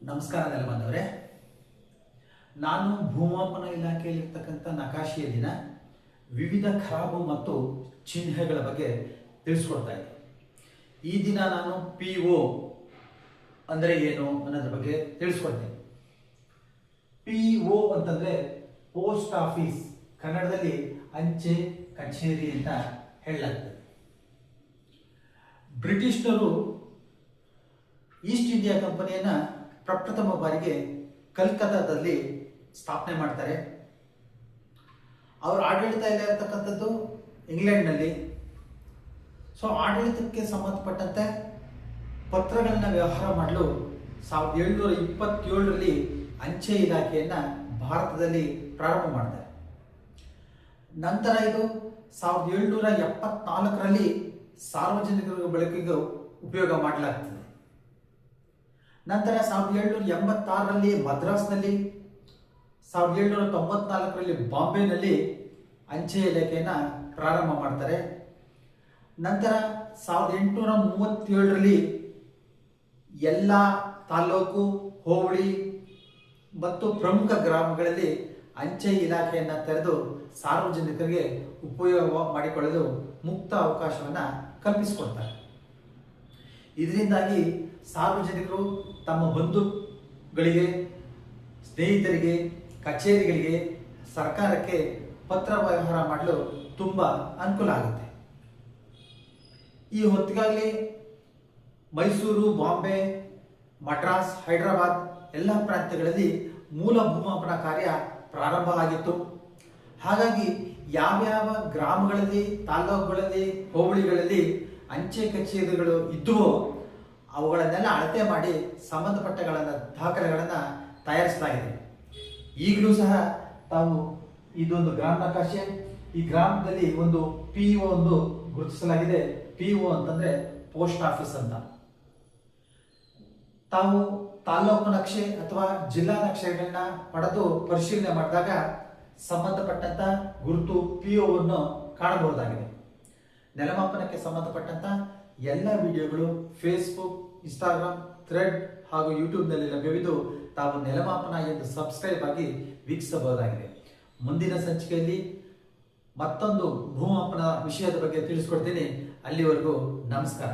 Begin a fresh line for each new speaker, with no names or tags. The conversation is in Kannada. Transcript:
ನಮಸ್ಕಾರ ನೆಲಮಂದವರೇ. ನಾನು ಭೂಮಾಪನ ಇಲಾಖೆಯಲ್ಲಿರ್ತಕ್ಕಂಥ ನಕಾಶೆಯ ದಿನ ವಿವಿಧ ಖರಾಬು ಮತ್ತು ಚಿಹ್ನೆಗಳ ಬಗ್ಗೆ ತಿಳಿಸ್ಕೊಡ್ತಾ ಇದ್ದೆ. ಈ ದಿನ ನಾನು PO ಅಂದರೆ ಏನು ಅನ್ನೋದ್ರ ಬಗ್ಗೆ ತಿಳಿಸ್ಕೊಡ್ತೇನೆ. PO ಅಂತಂದರೆ ಪೋಸ್ಟ್ ಆಫೀಸ್, ಕನ್ನಡದಲ್ಲಿ ಅಂಚೆ ಕಚೇರಿ ಅಂತ ಹೇಳಲಾಗ್ತದೆ. ಬ್ರಿಟಿಷ್ನರು ಈಸ್ಟ್ ಇಂಡಿಯಾ ಕಂಪನಿಯನ್ನು ಪ್ರಪ್ರಥಮ ಬಾರಿಗೆ ಕಲ್ಕತ್ತಾದಲ್ಲಿ ಸ್ಥಾಪನೆ ಮಾಡ್ತಾರೆ. ಅವರು ಆಡಳಿತ ಎಲ್ಲ ಇರತಕ್ಕಂಥದ್ದು ಇಂಗ್ಲೆಂಡ್ನಲ್ಲಿ. ಸೊ ಆಡಳಿತಕ್ಕೆ ಸಂಬಂಧಪಟ್ಟಂತೆ ಪತ್ರಗಳನ್ನು ವ್ಯವಹಾರ ಮಾಡಲು 1727ರಲ್ಲಿ ಅಂಚೆ ಇಲಾಖೆಯನ್ನು ಭಾರತದಲ್ಲಿ ಪ್ರಾರಂಭ ಮಾಡ್ತಾರೆ. ನಂತರ ಇದು 1774ರಲ್ಲಿ ಸಾರ್ವಜನಿಕರ ಬಳಕೆಗೆ ಉಪಯೋಗ ಮಾಡಲಾಗ್ತದೆ. ನಂತರ 1786ರಲ್ಲಿ ಮದ್ರಾಸ್ನಲ್ಲಿ, 1794ರಲ್ಲಿ ಬಾಂಬೆನಲ್ಲಿ ಅಂಚೆ ಇಲಾಖೆಯನ್ನು ಪ್ರಾರಂಭ ಮಾಡ್ತಾರೆ. ನಂತರ 1837ರಲ್ಲಿ ಎಲ್ಲ ತಾಲೂಕು, ಹೋಬಳಿ ಮತ್ತು ಪ್ರಮುಖ ಗ್ರಾಮಗಳಲ್ಲಿ ಅಂಚೆ ಇಲಾಖೆಯನ್ನು ತೆರೆದು ಸಾರ್ವಜನಿಕರಿಗೆ ಉಪಯೋಗ ಮಾಡಿಕೊಳ್ಳಲು ಮುಕ್ತ ಅವಕಾಶವನ್ನು ಕಲ್ಪಿಸಿಕೊಡ್ತಾರೆ. ಇದರಿಂದಾಗಿ ಸಾರ್ವಜನಿಕರು ತಮ್ಮ ಬಂಧುಗಳಿಗೆ, ಸ್ನೇಹಿತರಿಗೆ, ಕಚೇರಿಗಳಿಗೆ, ಸರ್ಕಾರಕ್ಕೆ ಪತ್ರ ವ್ಯವಹಾರ ಮಾಡಲು ತುಂಬ ಅನುಕೂಲ ಆಗುತ್ತೆ. ಈ ಹೊತ್ತಿಗಾಗಲೇ ಮೈಸೂರು, ಬಾಂಬೆ, ಮಡ್ರಾಸ್, ಹೈದರಾಬಾದ್ ಎಲ್ಲ ಪ್ರಾಂತ್ಯಗಳಲ್ಲಿ ಮೂಲ ಭೂಮಾಪನ ಕಾರ್ಯ ಪ್ರಾರಂಭ ಆಗಿತ್ತು. ಹಾಗಾಗಿ ಯಾವ್ಯಾವ ಗ್ರಾಮಗಳಲ್ಲಿ, ತಾಲೂಕುಗಳಲ್ಲಿ, ಹೋಬಳಿಗಳಲ್ಲಿ ಅಂಚೆ ಕಚೇರಿಗಳು ಇದ್ದುವೋ ಅವುಗಳನ್ನೆಲ್ಲ ಅಳತೆ ಮಾಡಿ ಸಂಬಂಧಪಟ್ಟಗಳನ್ನು ದಾಖಲೆಗಳನ್ನು ತಯಾರಿಸಲಾಗಿದೆ. ಈಗಲೂ ಸಹ ತಾವು ಇದೊಂದು ಗ್ರಾಮ ನಕಾಶೆ. ಈ ಗ್ರಾಮದಲ್ಲಿ ಒಂದು PO ಒಂದು ಗುರುತಿಸಲಾಗಿದೆ. PO ಅಂತಂದ್ರೆ ಪೋಸ್ಟ್ ಆಫೀಸ್ ಅಂತ. ತಾವು ತಾಲೂಕು ನಕ್ಷೆ ಅಥವಾ ಜಿಲ್ಲಾ ನಕ್ಷೆಗಳನ್ನ ಪಡೆದು ಪರಿಶೀಲನೆ ಮಾಡಿದಾಗ ಸಂಬಂಧಪಟ್ಟಂತ ಗುರುತು POವನ್ನು ಕಾಣಬಹುದಾಗಿದೆ. ನೆಲಮಾಪನಕ್ಕೆ ಸಂಬಂಧಪಟ್ಟಂತ ಎಲ್ಲ ವಿಡಿಯೋಗಳು ಫೇಸ್ಬುಕ್, ಇನ್ಸ್ಟಾಗ್ರಾಮ್, ಥ್ರೆಡ್ ಹಾಗೂ ಯೂಟ್ಯೂಬ್ನಲ್ಲಿ ಲಭ್ಯವಿದ್ದು ತಾವು ನೆಲಮಾಪನ ಎಂದು ಸಬ್ಸ್ಕ್ರೈಬ್ ಆಗಿ ವೀಕ್ಷಿಸಬಹುದಾಗಿದೆ. ಮುಂದಿನ ಸಂಚಿಕೆಯಲ್ಲಿ ಮತ್ತೊಂದು ಭೂಮಾಪನ ವಿಷಯದ ಬಗ್ಗೆ ತಿಳಿಸ್ಕೊಡ್ತೀನಿ. ಅಲ್ಲಿವರೆಗೂ ನಮಸ್ಕಾರ.